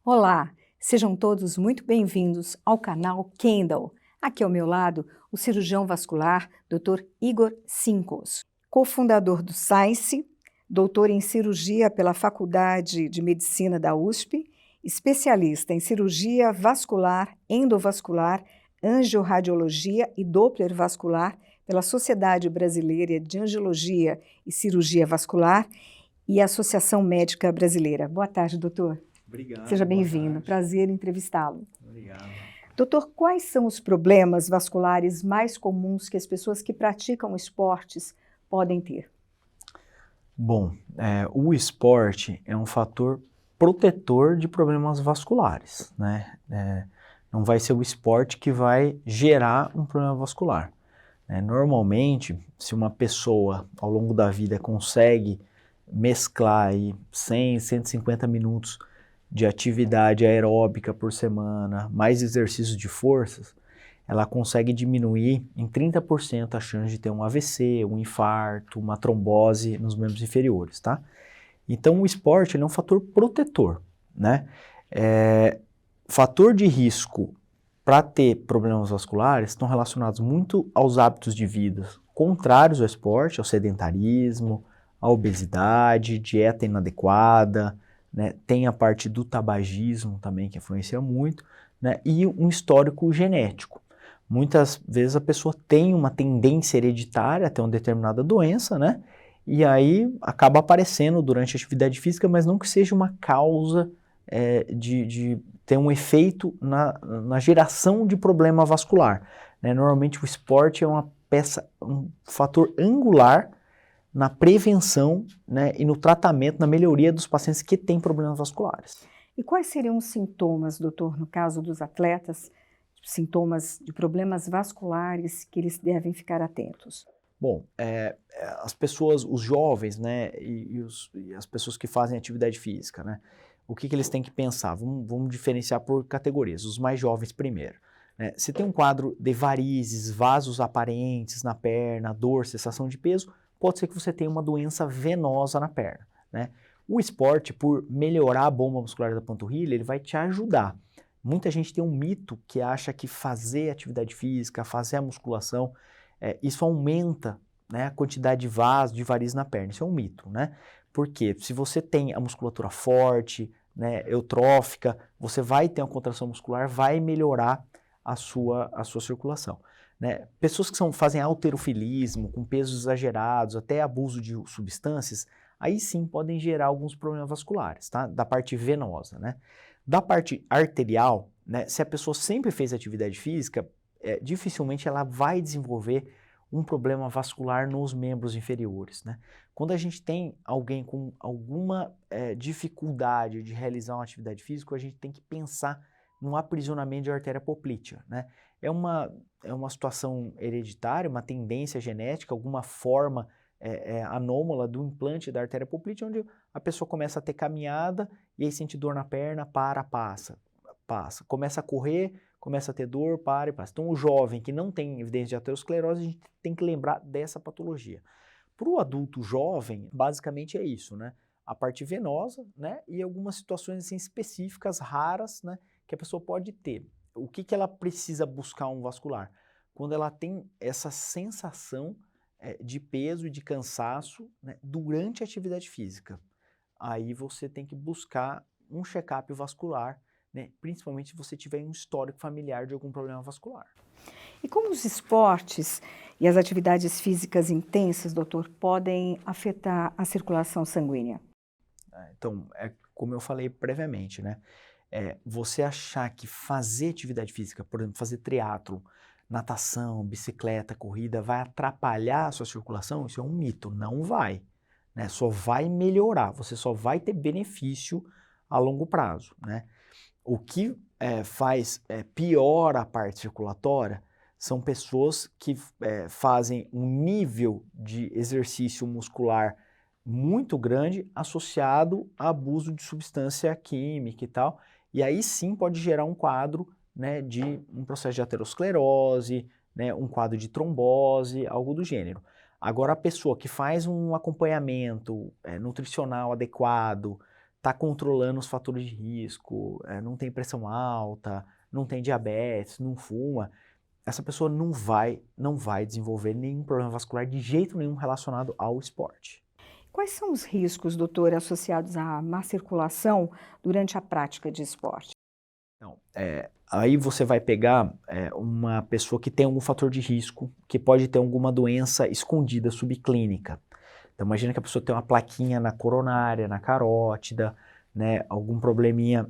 Olá, sejam todos muito bem-vindos ao canal Kendall. Aqui ao meu lado, o cirurgião vascular Dr. Igor Sinkos, cofundador do SAICE, doutor em cirurgia pela Faculdade de Medicina da USP, especialista em cirurgia vascular, endovascular, angiorradiologia e Doppler vascular pela Sociedade Brasileira de Angiologia e Cirurgia Vascular e Associação Médica Brasileira. Boa tarde, doutor. Obrigado, Seja boa bem-vindo, tarde. prazer em entrevistá-lo. Obrigado. Doutor, quais são os problemas vasculares mais comuns que as pessoas que praticam esportes podem ter? Bom, o esporte é um fator protetor de problemas vasculares, né? Não vai ser o esporte que vai gerar um problema vascular, né? Normalmente, se uma pessoa ao longo da vida consegue mesclar aí 100, 150 minutos de atividade aeróbica por semana, mais exercícios de forças, ela consegue diminuir em 30% a chance de ter um AVC, um infarto, uma trombose nos membros inferiores, tá? Então o esporte ele é um fator protetor, né? Fator de risco para ter problemas vasculares estão relacionados muito aos hábitos de vida contrários ao esporte, ao sedentarismo, à obesidade, dieta inadequada, né? Tem a parte do tabagismo também que influencia muito, né? E um histórico genético. Muitas vezes a pessoa tem uma tendência hereditária a ter uma determinada doença, né? E aí acaba aparecendo durante a atividade física, mas não que seja uma causa de ter um efeito na geração de problema vascular, né? Normalmente o esporte é uma peça, um fator angular na prevenção, né, e no tratamento, na melhoria dos pacientes que têm problemas vasculares. E quais seriam os sintomas, doutor, no caso dos atletas, sintomas de problemas vasculares que eles devem ficar atentos? Bom, as pessoas, os jovens, né, e as pessoas que fazem atividade física, né, o que eles têm que pensar? Vamos diferenciar por categorias, os mais jovens primeiro, né? Se tem um quadro de varizes, vasos aparentes na perna, dor, sensação de peso, pode ser que você tenha uma doença venosa na perna, né? O esporte, por melhorar a bomba muscular da panturrilha, ele vai te ajudar. Muita gente tem um mito que acha que fazer atividade física, fazer a musculação, isso aumenta, né, a quantidade de vasos, de varizes na perna. Isso é um mito, né? Porque se você tem a musculatura forte, né, eutrófica, você vai ter uma contração muscular, vai melhorar a sua circulação, né? Pessoas que fazem halterofilismo, com pesos exagerados, até abuso de substâncias, aí sim podem gerar alguns problemas vasculares, tá? Da parte venosa, né? Da parte arterial, né, se a pessoa sempre fez atividade física, dificilmente ela vai desenvolver um problema vascular nos membros inferiores, né? Quando a gente tem alguém com alguma dificuldade de realizar uma atividade física, a gente tem que pensar num aprisionamento de artéria poplítea, né? É uma situação hereditária, uma tendência genética, alguma forma anômala do implante da artéria poplítea, onde a pessoa começa a ter caminhada e aí sente dor na perna, passa. Começa a correr, começa a ter dor, para e passa. Então, o jovem que não tem evidência de aterosclerose, a gente tem que lembrar dessa patologia. Para o adulto jovem, basicamente é isso, né? A parte venosa, né? E algumas situações assim, específicas, raras, né? Que a pessoa pode ter. O que ela precisa buscar um vascular? Quando ela tem essa sensação de peso e de cansaço, né, durante a atividade física. Aí você tem que buscar um check-up vascular, né, principalmente se você tiver um histórico familiar de algum problema vascular. E como os esportes e as atividades físicas intensas, doutor, podem afetar a circulação sanguínea? Então, como eu falei previamente, né? Você achar que fazer atividade física, por exemplo, fazer triatlo, natação, bicicleta, corrida, vai atrapalhar a sua circulação, isso é um mito, não vai, né? Só vai melhorar, você só vai ter benefício a longo prazo, né? O que faz pior a parte circulatória são pessoas que fazem um nível de exercício muscular muito grande associado a abuso de substância química e tal, e aí sim pode gerar um quadro, né, de um processo de aterosclerose, né, um quadro de trombose, algo do gênero. Agora, a pessoa que faz um acompanhamento nutricional adequado, está controlando os fatores de risco, não tem pressão alta, não tem diabetes, não fuma, essa pessoa não vai desenvolver nenhum problema vascular de jeito nenhum relacionado ao esporte. Quais são os riscos, doutor, associados à má circulação durante a prática de esporte? Então, aí você vai pegar uma pessoa que tem algum fator de risco, que pode ter alguma doença escondida, subclínica. Então imagina que a pessoa tem uma plaquinha na coronária, na carótida, né, algum probleminha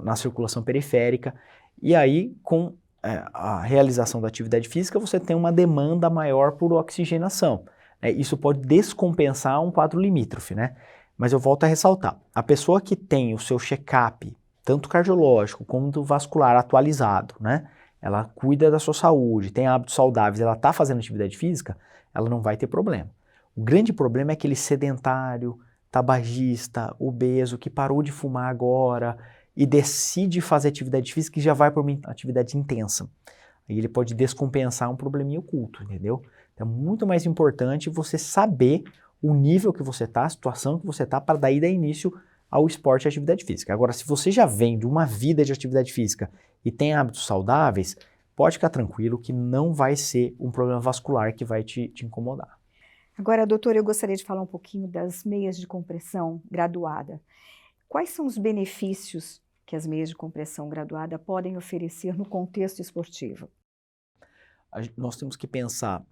na circulação periférica, e aí com a realização da atividade física você tem uma demanda maior por oxigenação. Isso pode descompensar um quadro limítrofe, né? Mas eu volto a ressaltar, a pessoa que tem o seu check-up, tanto cardiológico quanto vascular atualizado, né? Ela cuida da sua saúde, tem hábitos saudáveis, ela está fazendo atividade física, ela não vai ter problema. O grande problema é aquele sedentário, tabagista, obeso, que parou de fumar agora e decide fazer atividade física e já vai para uma atividade intensa. Aí ele pode descompensar um probleminha oculto, entendeu? Então é muito mais importante você saber o nível que você está, a situação que você está, para daí dar início ao esporte e à atividade física. Agora, se você já vem de uma vida de atividade física e tem hábitos saudáveis, pode ficar tranquilo que não vai ser um problema vascular que vai te incomodar. Agora, doutor, eu gostaria de falar um pouquinho das meias de compressão graduada. Quais são os benefícios que as meias de compressão graduada podem oferecer no contexto esportivo? Nós temos que pensar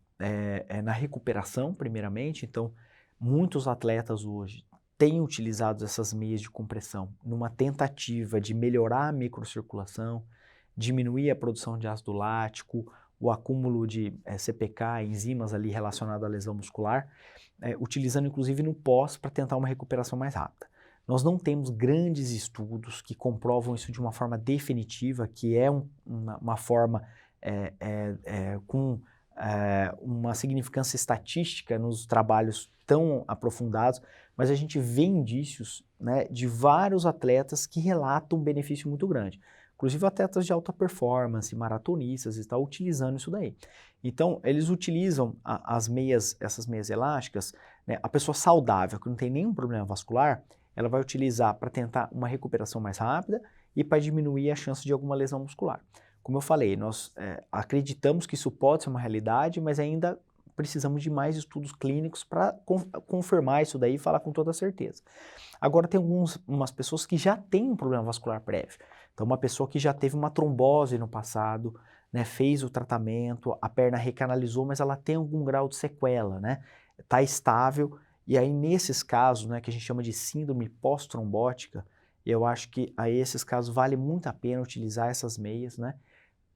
na recuperação, primeiramente. Então, muitos atletas hoje têm utilizado essas meias de compressão numa tentativa de melhorar a microcirculação, diminuir a produção de ácido lático, o acúmulo de CPK, enzimas ali relacionado à lesão muscular, utilizando inclusive no pós para tentar uma recuperação mais rápida. Nós não temos grandes estudos que comprovam isso de uma forma definitiva, que é uma forma com uma significância estatística nos trabalhos tão aprofundados, mas a gente vê indícios, né, de vários atletas que relatam um benefício muito grande. Inclusive atletas de alta performance, maratonistas, estão utilizando isso daí. Então, eles utilizam essas meias elásticas, né, a pessoa saudável, que não tem nenhum problema vascular, ela vai utilizar para tentar uma recuperação mais rápida e para diminuir a chance de alguma lesão muscular. Como eu falei, nós acreditamos que isso pode ser uma realidade, mas ainda precisamos de mais estudos clínicos para confirmar isso daí e falar com toda certeza. Agora tem umas pessoas que já têm um problema vascular prévio. Então uma pessoa que já teve uma trombose no passado, né, fez o tratamento, a perna recanalizou, mas ela tem algum grau de sequela, né? Está estável, e aí nesses casos, né, que a gente chama de síndrome pós-trombótica, eu acho que a esses casos vale muito a pena utilizar essas meias, né,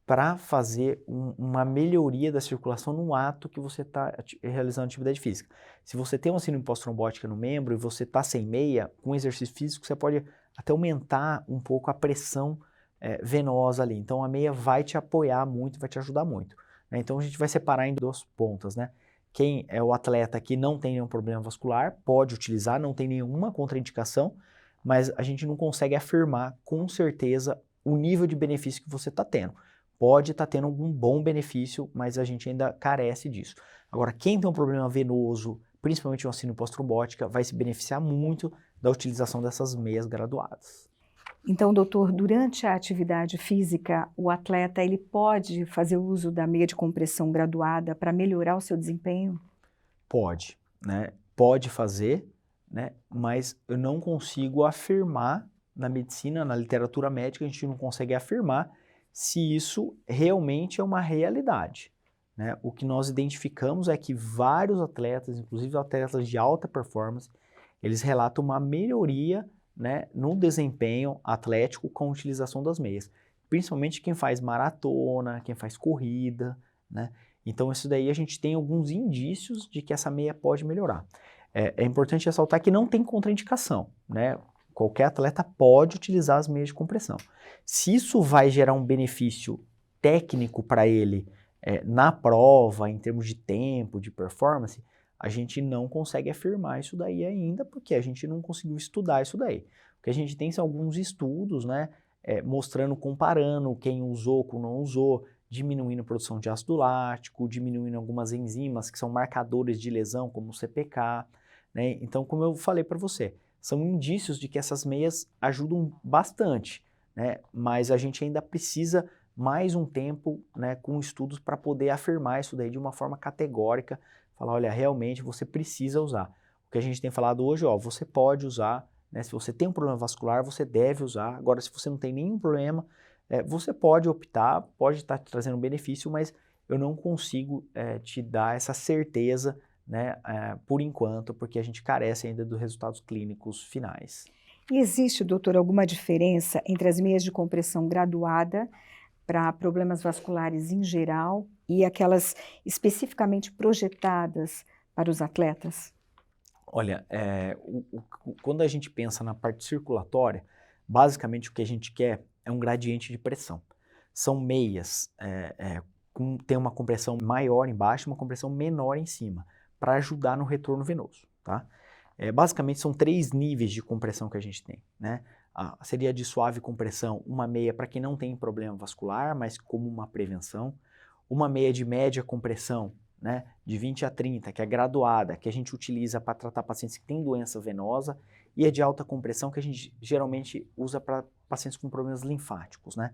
para fazer uma melhoria da circulação no ato que você está realizando atividade física. Se você tem uma síndrome pós-trombótica no membro e você está sem meia, com exercício físico você pode até aumentar um pouco a pressão venosa ali. Então a meia vai te apoiar muito, vai te ajudar muito, né? Então a gente vai separar em duas pontas, né? Quem é o atleta que não tem nenhum problema vascular pode utilizar, não tem nenhuma contraindicação, mas a gente não consegue afirmar com certeza o nível de benefício que você está tendo. Pode estar tendo algum bom benefício, mas a gente ainda carece disso. Agora, quem tem um problema venoso, principalmente uma síndrome pós-trombótica, vai se beneficiar muito da utilização dessas meias graduadas. Então, doutor, durante a atividade física, o atleta ele pode fazer uso da meia de compressão graduada para melhorar o seu desempenho? Pode, né? Pode fazer, né? Mas eu não consigo afirmar na medicina, na literatura médica, a gente não consegue afirmar se isso realmente é uma realidade, né? O que nós identificamos é que vários atletas, inclusive atletas de alta performance, eles relatam uma melhoria, né, no desempenho atlético com a utilização das meias, principalmente quem faz maratona, quem faz corrida, né? Então isso daí a gente tem alguns indícios de que essa meia pode melhorar. É importante ressaltar que não tem contraindicação, né? Qualquer atleta pode utilizar as meias de compressão. Se isso vai gerar um benefício técnico para ele na prova, em termos de tempo, de performance, a gente não consegue afirmar isso daí ainda, porque a gente não conseguiu estudar isso daí. O que a gente tem são alguns estudos, né, mostrando, comparando quem usou com não usou, diminuindo a produção de ácido lático, diminuindo algumas enzimas que são marcadores de lesão, como o CPK, né? Então, como eu falei para você, são indícios de que essas meias ajudam bastante, né? Mas a gente ainda precisa mais um tempo, né, com estudos para poder afirmar isso daí de uma forma categórica, falar, olha, realmente você precisa usar. O que a gente tem falado hoje, ó, você pode usar, né, se você tem um problema vascular, você deve usar. Agora, se você não tem nenhum problema, você pode optar, pode estar te trazendo um benefício, mas eu não consigo te dar essa certeza, né, por enquanto, porque a gente carece ainda dos resultados clínicos finais. E existe, doutor, alguma diferença entre as meias de compressão graduada para problemas vasculares em geral e aquelas especificamente projetadas para os atletas? Olha, quando a gente pensa na parte circulatória, basicamente o que a gente quer é um gradiente de pressão. São meias tem uma compressão maior embaixo e uma compressão menor em cima, para ajudar no retorno venoso, tá? Basicamente são 3 níveis de compressão que a gente tem, né? Seria de suave compressão, uma meia para quem não tem problema vascular, mas como uma prevenção. Uma meia de média compressão, né, de 20 a 30, que é graduada, que a gente utiliza para tratar pacientes que têm doença venosa, e a de alta compressão, que a gente geralmente usa para pacientes com problemas linfáticos, né?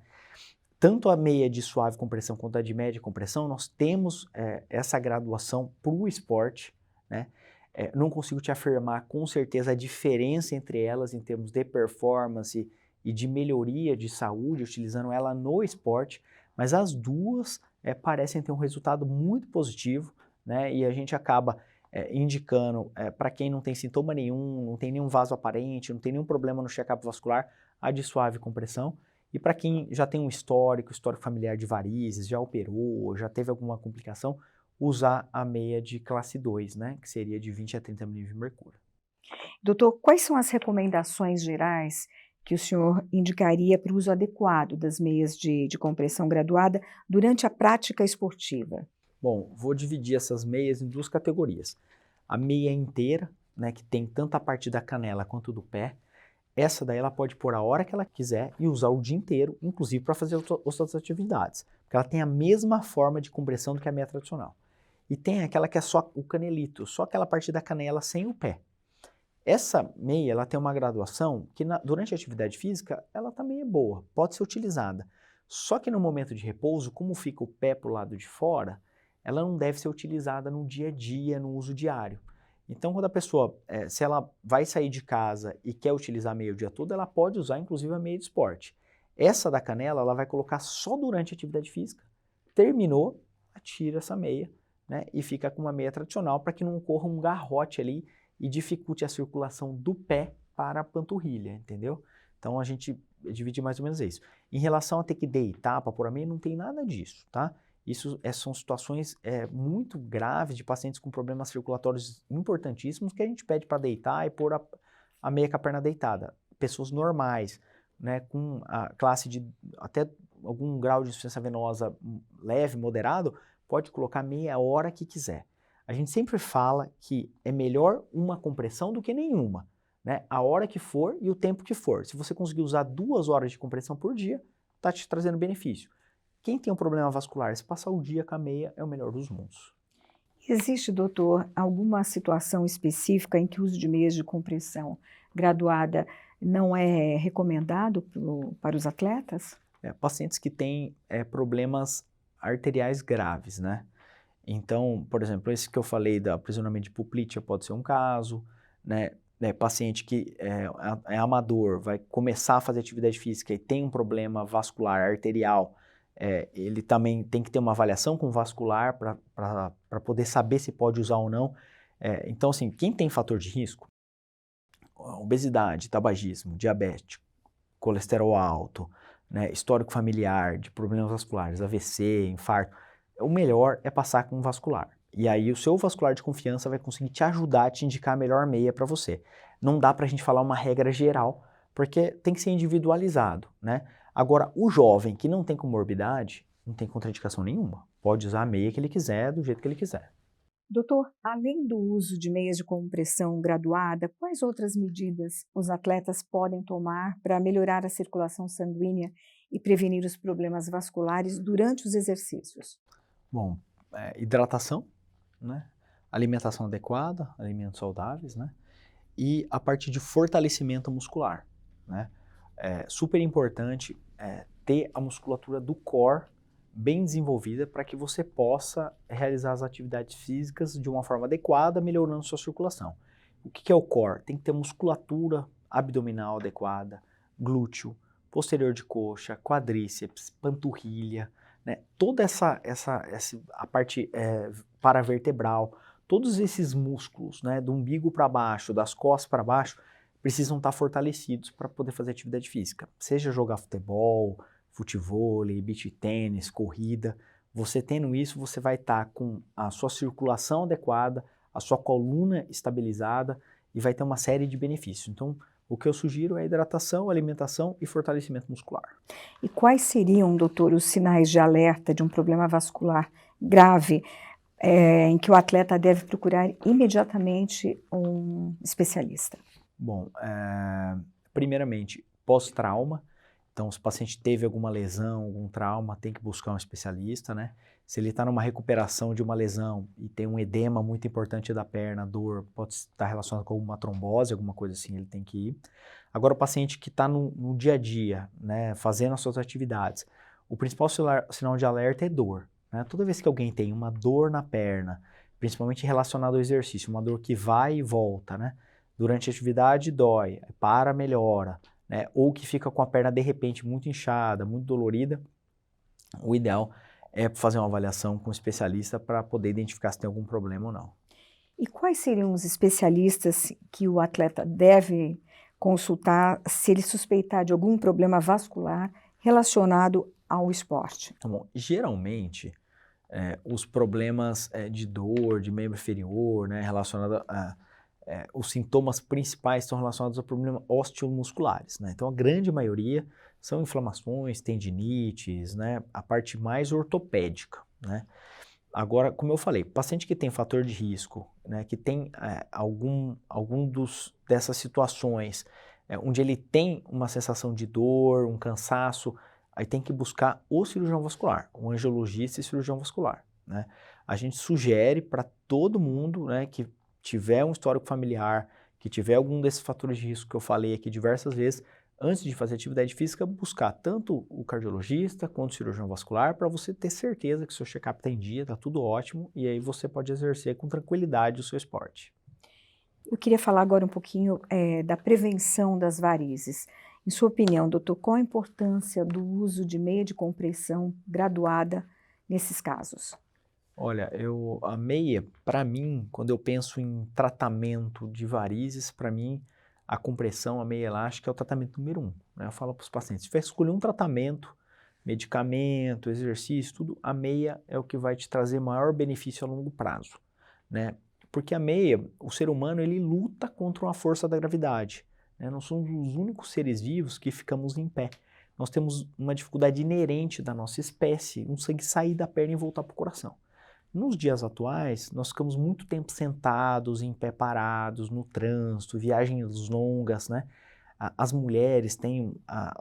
Tanto a meia de suave compressão quanto a de média compressão, nós temos essa graduação para o esporte, né? Não consigo te afirmar com certeza a diferença entre elas em termos de performance e de melhoria de saúde, utilizando ela no esporte, mas as duas parecem ter um resultado muito positivo, né? E a gente acaba indicando para quem não tem sintoma nenhum, não tem nenhum vaso aparente, não tem nenhum problema no check-up vascular, a de suave compressão. E para quem já tem um histórico familiar de varizes, já operou, já teve alguma complicação, usar a meia de classe 2, né? Que seria de 20 a 30 milímetros de mercúrio. Doutor, quais são as recomendações gerais que o senhor indicaria para o uso adequado das meias de compressão graduada durante a prática esportiva? Bom, vou dividir essas meias em 2 categorias. A meia inteira, né, que tem tanto a parte da canela quanto do pé. Essa daí ela pode pôr a hora que ela quiser e usar o dia inteiro, inclusive para fazer outras atividades. Porque ela tem a mesma forma de compressão do que a meia tradicional. E tem aquela que é só o canelito, só aquela parte da canela sem o pé. Essa meia, ela tem uma graduação que durante a atividade física, ela também é boa, pode ser utilizada. Só que no momento de repouso, como fica o pé para o lado de fora, ela não deve ser utilizada no dia a dia, no uso diário. Então, quando a pessoa, se ela vai sair de casa e quer utilizar a meia o dia todo, ela pode usar inclusive a meia de esporte. Essa da canela, ela vai colocar só durante a atividade física. Terminou, tira essa meia, né, e fica com uma meia tradicional para que não ocorra um garrote ali e dificulte a circulação do pé para a panturrilha, entendeu? Então a gente divide mais ou menos isso. Em relação a ter que deitar para pôr a meia, não tem nada disso, tá? Isso são situações muito graves de pacientes com problemas circulatórios importantíssimos que a gente pede para deitar e pôr a meia com a perna deitada. Pessoas normais, né, com a classe de até algum grau de insuficiência venosa leve, moderado, pode colocar meia hora que quiser. A gente sempre fala que é melhor uma compressão do que nenhuma, né? A hora que for e o tempo que for. Se você conseguir usar 2 horas de compressão por dia, está te trazendo benefício. Quem tem um problema vascular, se passar o dia com a meia, é o melhor dos mundos. Existe, doutor, alguma situação específica em que o uso de meias de compressão graduada não é recomendado para os atletas? Pacientes que têm problemas arteriais graves, né? Então, por exemplo, esse que eu falei da aprisionamento de Popliteal pode ser um caso, né? Paciente que é amador, vai começar a fazer atividade física e tem um problema vascular arterial, ele também tem que ter uma avaliação com vascular para poder saber se pode usar ou não. Então, assim, quem tem fator de risco, obesidade, tabagismo, diabetes, colesterol alto, né, histórico familiar de problemas vasculares, AVC, infarto, o melhor é passar com um vascular. E aí o seu vascular de confiança vai conseguir te ajudar a te indicar a melhor meia para você. Não dá para a gente falar uma regra geral, porque tem que ser individualizado, né? Agora, o jovem que não tem comorbidade, não tem contraindicação nenhuma. Pode usar a meia que ele quiser, do jeito que ele quiser. Doutor, além do uso de meias de compressão graduada, quais outras medidas os atletas podem tomar para melhorar a circulação sanguínea e prevenir os problemas vasculares durante os exercícios? Bom, hidratação, né? Alimentação adequada, alimentos saudáveis, né? e a parte de fortalecimento muscular, né? É super importante ter a musculatura do core bem desenvolvida para que você possa realizar as atividades físicas de uma forma adequada, melhorando sua circulação. O que é o core? Tem que ter musculatura abdominal adequada, glúteo, posterior de coxa, quadríceps, panturrilha, né? Toda a parte paravertebral, todos esses músculos, né, do umbigo para baixo, das costas para baixo, precisam estar fortalecidos para poder fazer atividade física. Seja jogar futebol, futevôlei, beach tênis, corrida. Você tendo isso, você vai estar com a sua circulação adequada, a sua coluna estabilizada e vai ter uma série de benefícios. Então, o que eu sugiro é hidratação, alimentação e fortalecimento muscular. E quais seriam, doutor, os sinais de alerta de um problema vascular grave, em que o atleta deve procurar imediatamente um especialista? Bom, primeiramente, pós-trauma. Então, se o paciente teve alguma lesão, algum trauma, tem que buscar um especialista, né? Se ele está numa recuperação de uma lesão e tem um edema muito importante da perna, dor, pode estar relacionado com alguma trombose, alguma coisa assim, ele tem que ir. Agora, o paciente que está no dia a dia, né, fazendo as suas atividades, o principal sinal de alerta é dor, né? Toda vez que alguém tem uma dor na perna, principalmente relacionado ao exercício, uma dor que vai e volta, né? Durante a atividade dói, para, melhora, né? Ou que fica com a perna de repente muito inchada, muito dolorida, o ideal é fazer uma avaliação com um especialista para poder identificar se tem algum problema ou não. E quais seriam os especialistas que o atleta deve consultar se ele suspeitar de algum problema vascular relacionado ao esporte? Tá bom. Geralmente, os problemas de dor, de membro inferior, né, relacionado a os sintomas principais estão relacionados a problemas osteomusculares, né? Então, a grande maioria são inflamações, tendinites, né? A parte mais ortopédica, né? Agora, como eu falei, paciente que tem fator de risco, né, que tem algum dessas situações onde ele tem uma sensação de dor, um cansaço, aí tem que buscar o cirurgião vascular, o angiologista e cirurgião vascular, né? A gente sugere para todo mundo, né, que tiver um histórico familiar, que tiver algum desses fatores de risco que eu falei aqui diversas vezes, antes de fazer atividade física, buscar tanto o cardiologista quanto o cirurgião vascular para você ter certeza que seu check-up está em dia, está tudo ótimo, e aí você pode exercer com tranquilidade o seu esporte. Eu queria falar agora um pouquinho da prevenção das varizes. Em sua opinião, doutor, qual a importância do uso de meia de compressão graduada nesses casos? Olha, a meia, para mim, quando eu penso em tratamento de varizes, para mim, a compressão, a meia elástica é o tratamento número 1, né? Eu falo para os pacientes, se tiver que escolher um tratamento, medicamento, exercício, tudo, a meia é o que vai te trazer maior benefício a longo prazo, né? Porque a meia, o ser humano, ele luta contra uma força da gravidade, né? Nós somos os únicos seres vivos que ficamos em pé. Nós temos uma dificuldade inerente da nossa espécie, um sangue sair da perna e voltar para o coração. Nos dias atuais, nós ficamos muito tempo sentados, em pé parados, no trânsito, viagens longas, né? As mulheres têm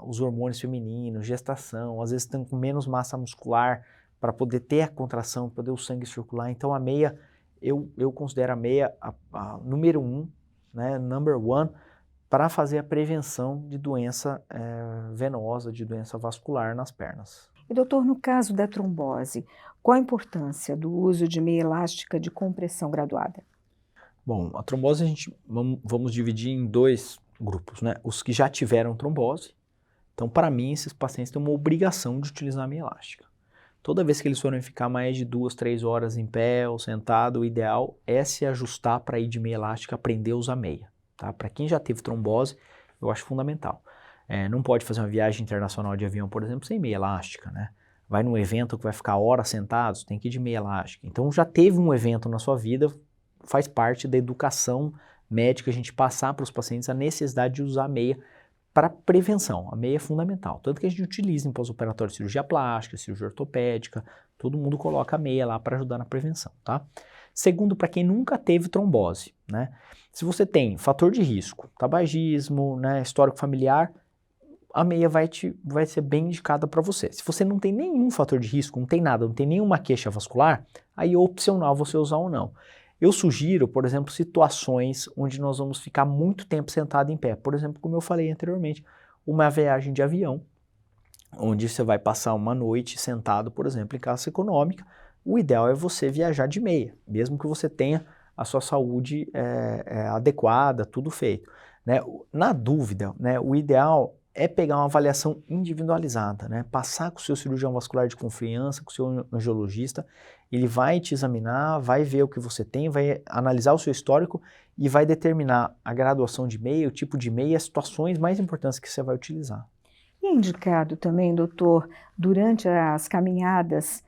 os hormônios femininos, gestação, às vezes estão com menos massa muscular para poder ter a contração, poder o sangue circular. Então a meia, eu considero a meia a número 1, né? Number 1, para fazer a prevenção de doença venosa, de doença vascular nas pernas. E, doutor, no caso da trombose, qual a importância do uso de meia elástica de compressão graduada? Bom, a trombose vamos dividir em 2 grupos, né? Os que já tiveram trombose. Então, para mim, esses pacientes têm uma obrigação de utilizar a meia elástica. Toda vez que eles forem ficar mais de 2, 3 horas em pé ou sentado, o ideal é se ajustar para ir de meia elástica, aprender a usar meia, tá? Para quem já teve trombose, eu acho fundamental. Não pode fazer uma viagem internacional de avião, por exemplo, sem meia elástica, né? Vai num evento que vai ficar horas sentados, tem que ir de meia elástica. Então, já teve um evento na sua vida, faz parte da educação médica a gente passar para os pacientes a necessidade de usar a meia para prevenção. A meia é fundamental. Tanto que a gente utiliza em pós-operatório cirurgia plástica, cirurgia ortopédica, todo mundo coloca a meia lá para ajudar na prevenção, tá? Segundo, para quem nunca teve trombose, né? Se você tem fator de risco, tabagismo, né, histórico familiar, a meia vai ser bem indicada para você. Se você não tem nenhum fator de risco, não tem nada, não tem nenhuma queixa vascular, aí é opcional você usar ou não. Eu sugiro, por exemplo, situações onde nós vamos ficar muito tempo sentado em pé. Por exemplo, como eu falei anteriormente, uma viagem de avião, onde você vai passar uma noite sentado, por exemplo, em classe econômica. O ideal é você viajar de meia, mesmo que você tenha a sua saúde adequada, tudo feito, né? Na dúvida, né, o ideal é pegar uma avaliação individualizada, né? Passar com o seu cirurgião vascular de confiança, com o seu angiologista, ele vai te examinar, vai ver o que você tem, vai analisar o seu histórico e vai determinar a graduação de meia, o tipo de meia, as situações mais importantes que você vai utilizar. E é indicado também, doutor, durante as caminhadas,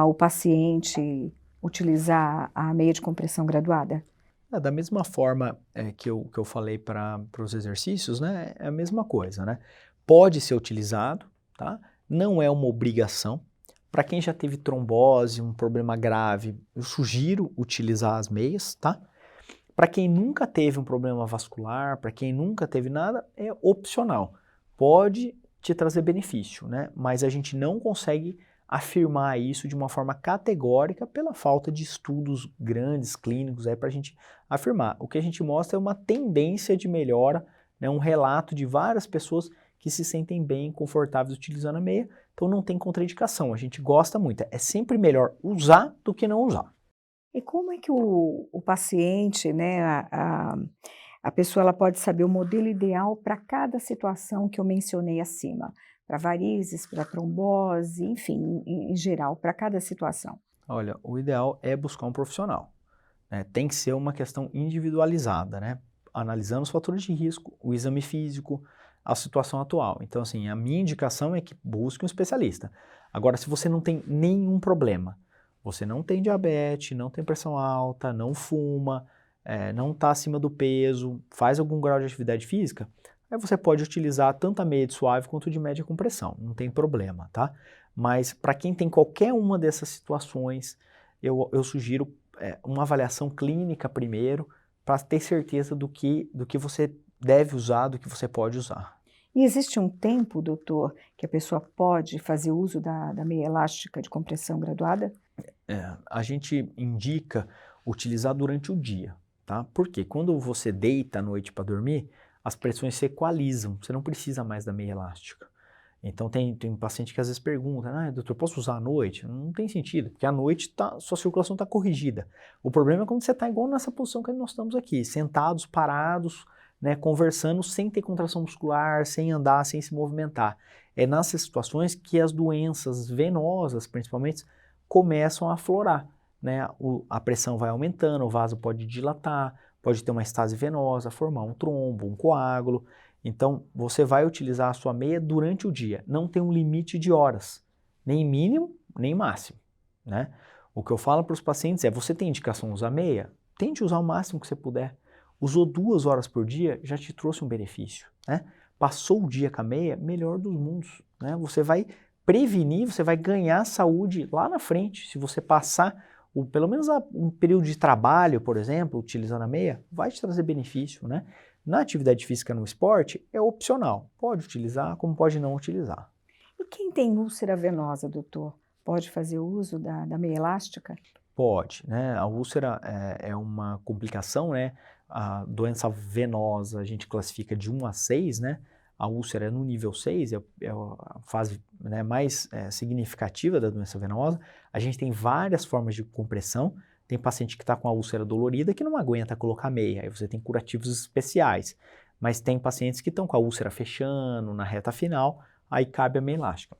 o paciente utilizar a meia de compressão graduada? Da mesma forma que eu falei para os exercícios, né, é a mesma coisa, né? Pode ser utilizado, tá? Não é uma obrigação. Para quem já teve trombose, um problema grave, eu sugiro utilizar as meias, tá? Para quem nunca teve um problema vascular, para quem nunca teve nada, é opcional. Pode te trazer benefício, né? Mas a gente não consegue afirmar isso de uma forma categórica pela falta de estudos grandes, clínicos, para a gente afirmar. O que a gente mostra é uma tendência de melhora, né? Um relato de várias pessoas que se sentem bem, confortáveis utilizando a meia, então não tem contraindicação, a gente gosta muito. É sempre melhor usar do que não usar. E como é que o paciente, né, a pessoa ela pode saber o modelo ideal para cada situação que eu mencionei acima? Para varizes, para trombose, enfim, em geral, para cada situação. Olha, o ideal é buscar um profissional, né? Tem que ser uma questão individualizada, né? Analisando os fatores de risco, o exame físico, a situação atual. Então, assim, a minha indicação é que busque um especialista. Agora, se você não tem nenhum problema, você não tem diabetes, não tem pressão alta, não fuma, não está acima do peso, faz algum grau de atividade física, aí você pode utilizar tanto a meia de suave quanto de média compressão, não tem problema, tá? Mas para quem tem qualquer uma dessas situações, eu sugiro uma avaliação clínica primeiro, para ter certeza do que você deve usar, do que você pode usar. E existe um tempo, doutor, que a pessoa pode fazer uso da meia elástica de compressão graduada? A gente indica utilizar durante o dia, tá? Porque quando você deita à noite para dormir, as pressões se equalizam, você não precisa mais da meia elástica. Então tem paciente que às vezes pergunta, doutor, posso usar à noite? Não tem sentido, porque à noite sua circulação está corrigida. O problema é quando você está igual nessa posição que nós estamos aqui, sentados, parados, né, conversando sem ter contração muscular, sem andar, sem se movimentar. É nessas situações que as doenças venosas, principalmente, começam a aflorar, né? A pressão vai aumentando, o vaso pode dilatar, pode ter uma estase venosa, formar um trombo, um coágulo. Então, você vai utilizar a sua meia durante o dia. Não tem um limite de horas, nem mínimo, nem máximo, né? O que eu falo para os pacientes é, você tem indicação de usar meia? Tente usar o máximo que você puder. Usou 2 horas por dia, já te trouxe um benefício, né? Passou o dia com a meia, melhor dos mundos, né? Você vai prevenir, você vai ganhar saúde lá na frente. Se você passar, pelo menos um período de trabalho, por exemplo, utilizando a meia, vai te trazer benefício, né? Na atividade física no esporte, é opcional. Pode utilizar, como pode não utilizar. E quem tem úlcera venosa, doutor, pode fazer uso da meia elástica? Pode, né? A úlcera é uma complicação, né? A doença venosa a gente classifica de 1 a 6, né? A úlcera é no nível 6, é a fase, né, mais significativa da doença venosa. A gente tem várias formas de compressão. Tem paciente que está com a úlcera dolorida que não aguenta colocar meia, aí você tem curativos especiais. Mas tem pacientes que estão com a úlcera fechando, na reta final, aí cabe a meia elástica.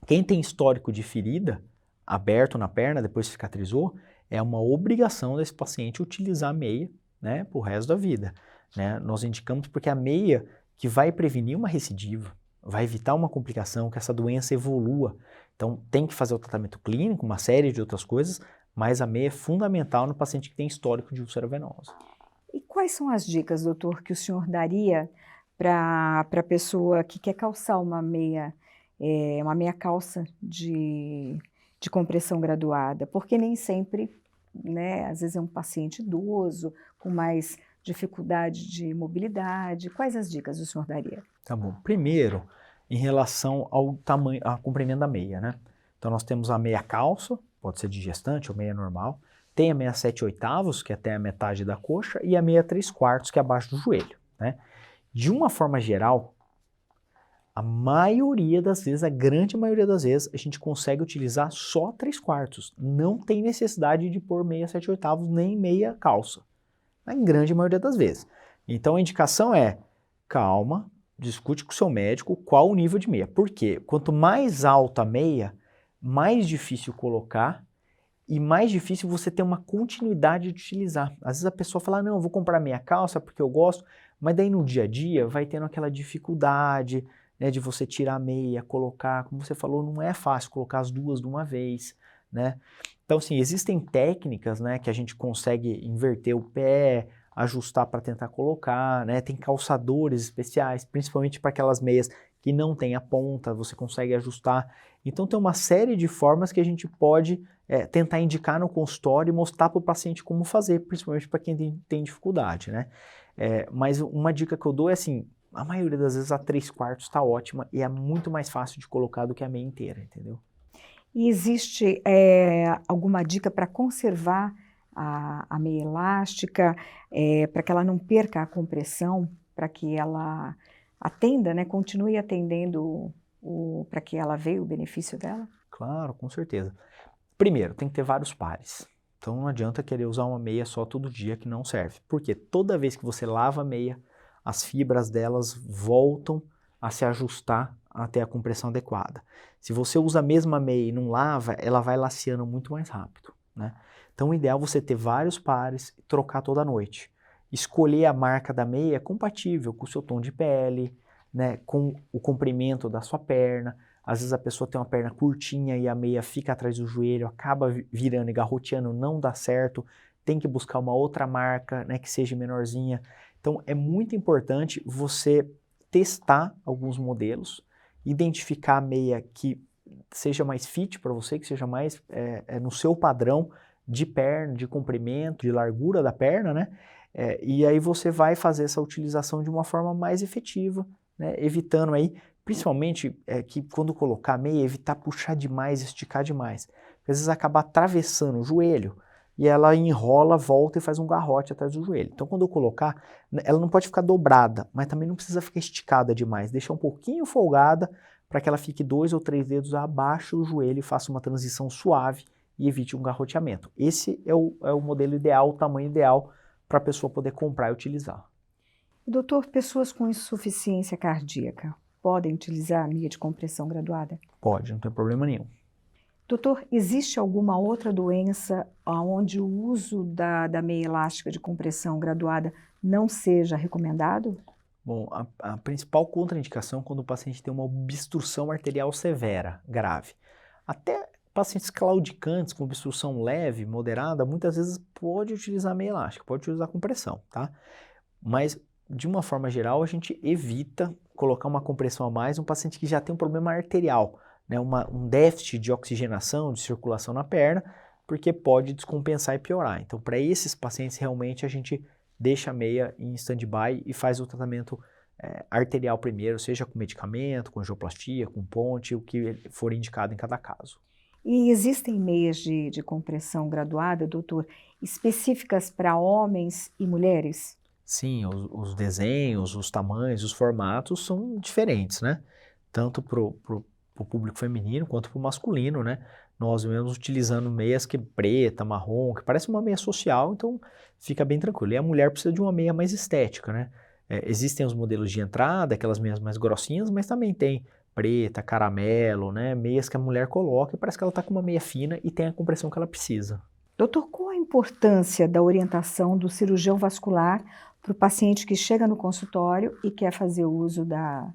Quem tem histórico de ferida aberto na perna, depois cicatrizou, é uma obrigação desse paciente utilizar a meia, né, pro resto da vida, né? Nós indicamos porque a meia que vai prevenir uma recidiva, vai evitar uma complicação, que essa doença evolua. Então tem que fazer o tratamento clínico, uma série de outras coisas, mas a meia é fundamental no paciente que tem histórico de úlcera venosa. E quais são as dicas, doutor, que o senhor daria para a pessoa que quer calçar uma meia calça de compressão graduada? Porque nem sempre, né, às vezes é um paciente idoso, com mais dificuldade de mobilidade. Quais as dicas o senhor daria? Tá bom. Primeiro, em relação ao tamanho, ao comprimento da meia, né? Então nós temos a meia calça, pode ser de gestante ou meia normal. Tem a meia 7/8, que é até a metade da coxa, e a meia 3/4, que é abaixo do joelho, né? De uma forma geral, a maioria das vezes, a grande maioria das vezes, a gente consegue utilizar só 3/4. Não tem necessidade de pôr meia 7/8 nem meia calça. Na grande maioria das vezes. Então a indicação é, calma, discute com o seu médico qual o nível de meia. Por quê? Quanto mais alta a meia, mais difícil colocar e mais difícil você ter uma continuidade de utilizar. Às vezes a pessoa fala, não, eu vou comprar meia calça porque eu gosto, mas daí no dia a dia vai tendo aquela dificuldade, né, de você tirar a meia, colocar, como você falou, não é fácil colocar as duas de uma vez, né? Então, assim, existem técnicas, né, que a gente consegue inverter o pé, ajustar para tentar colocar, né? Tem calçadores especiais, principalmente para aquelas meias que não tem a ponta, você consegue ajustar. Então, tem uma série de formas que a gente pode tentar indicar no consultório e mostrar para o paciente como fazer, principalmente para quem tem dificuldade, né? Mas uma dica que eu dou é assim, a maioria das vezes a 3/4 está ótima e é muito mais fácil de colocar do que a meia inteira, entendeu? E existe alguma dica para conservar a meia elástica, para que ela não perca a compressão, para que ela atenda, né, continue atendendo para que ela veja o benefício dela? Claro, com certeza. Primeiro, tem que ter vários pares. Então não adianta querer usar uma meia só todo dia que não serve. Porque toda vez que você lava a meia, as fibras delas voltam a se ajustar até a compressão adequada. Se você usa a mesma meia e não lava, ela vai laceando muito mais rápido, né? Então o ideal é você ter vários pares e trocar toda noite. Escolher a marca da meia compatível com o seu tom de pele, né, com o comprimento da sua perna. Às vezes a pessoa tem uma perna curtinha e a meia fica atrás do joelho, acaba virando e garroteando, não dá certo. Tem que buscar uma outra marca, né, que seja menorzinha. Então é muito importante você testar alguns modelos, identificar a meia que seja mais fit para você, que seja mais no seu padrão de perna, de comprimento, de largura da perna, né? E aí você vai fazer essa utilização de uma forma mais efetiva, né? Evitando aí, principalmente que quando colocar a meia, evitar puxar demais, esticar demais. Porque às vezes acaba atravessando o joelho e ela enrola, volta e faz um garrote atrás do joelho. Então quando eu colocar, ela não pode ficar dobrada, mas também não precisa ficar esticada demais. Deixa um pouquinho folgada para que ela fique 2 ou 3 dedos abaixo do joelho e faça uma transição suave e evite um garroteamento. Esse é o modelo ideal, o tamanho ideal para a pessoa poder comprar e utilizar. Doutor, pessoas com insuficiência cardíaca podem utilizar a meia de compressão graduada? Pode, não tem problema nenhum. Doutor, existe alguma outra doença onde o uso da meia elástica de compressão graduada não seja recomendado? Bom, a principal contraindicação é quando o paciente tem uma obstrução arterial severa, grave. Até pacientes claudicantes com obstrução leve, moderada, muitas vezes pode utilizar meia elástica, pode utilizar compressão, tá? Mas, de uma forma geral, a gente evita colocar uma compressão a mais em um paciente que já tem um problema arterial, né? Um déficit de oxigenação, de circulação na perna, porque pode descompensar e piorar. Então, para esses pacientes, realmente a gente deixa a meia em stand-by e faz o tratamento arterial primeiro, seja com medicamento, com angioplastia, com ponte, o que for indicado em cada caso. E existem meias de compressão graduada, doutor, específicas para homens e mulheres? Sim, os desenhos, os tamanhos, os formatos são diferentes, né? Tanto para o público feminino quanto para o masculino, né? Nós mesmos utilizando meias que preta, marrom, que parece uma meia social, então fica bem tranquilo. E a mulher precisa de uma meia mais estética, né? Existem os modelos de entrada, aquelas meias mais grossinhas, mas também tem preta, caramelo, né? Meias que a mulher coloca e parece que ela está com uma meia fina e tem a compressão que ela precisa. Doutor, qual a importância da orientação do cirurgião vascular para o paciente que chega no consultório e quer fazer uso da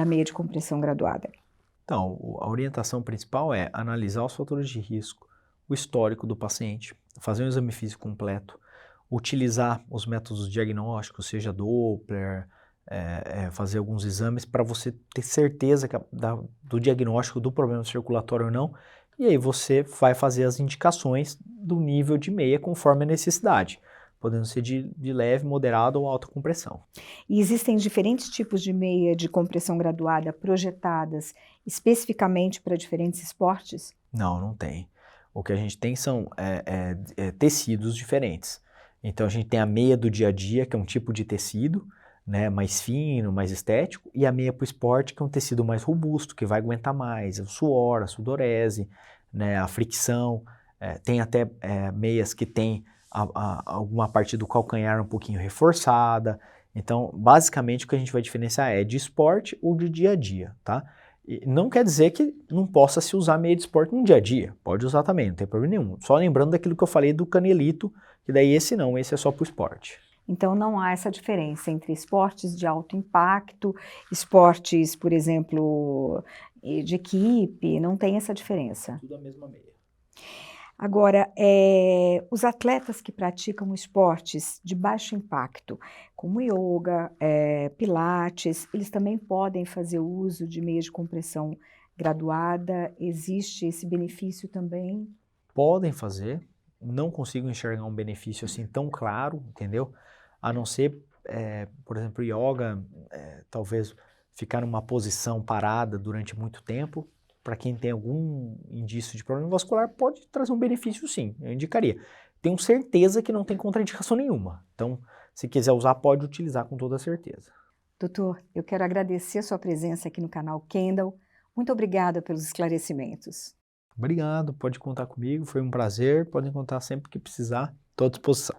meia de compressão graduada? Então, a orientação principal é analisar os fatores de risco, o histórico do paciente, fazer um exame físico completo, utilizar os métodos diagnósticos, seja Doppler, fazer alguns exames para você ter certeza do diagnóstico do problema circulatório ou não, e aí você vai fazer as indicações do nível de meia conforme a necessidade, podendo ser de leve, moderada ou alta compressão. E existem diferentes tipos de meia de compressão graduada projetadas especificamente para diferentes esportes? Não, não tem. O que a gente tem são tecidos diferentes. Então a gente tem a meia do dia a dia, que é um tipo de tecido, né, mais fino, mais estético, e a meia para o esporte, que é um tecido mais robusto, que vai aguentar mais o suor, a sudorese, né, a fricção. Tem até meias que tem alguma parte do calcanhar um pouquinho reforçada. Então, basicamente, o que a gente vai diferenciar é de esporte ou de dia a dia, tá? E não quer dizer que não possa se usar meia de esporte no dia a dia. Pode usar também, não tem problema nenhum. Só lembrando daquilo que eu falei do canelito, que daí esse não, esse é só para o esporte. Então, não há essa diferença entre esportes de alto impacto, esportes, por exemplo, de equipe, não tem essa diferença. Tudo a mesma meia. Agora, os atletas que praticam esportes de baixo impacto, como yoga, pilates, eles também podem fazer uso de meia de compressão graduada? Existe esse benefício também? Podem fazer, não consigo enxergar um benefício assim tão claro, entendeu? A não ser, por exemplo, yoga, talvez ficar numa posição parada durante muito tempo, para quem tem algum indício de problema vascular, pode trazer um benefício sim, eu indicaria. Tenho certeza que não tem contraindicação nenhuma, então se quiser usar, pode utilizar com toda certeza. Doutor, eu quero agradecer a sua presença aqui no canal Kendall. Muito obrigada pelos esclarecimentos. Obrigado, pode contar comigo, foi um prazer, podem contar sempre que precisar, estou à disposição.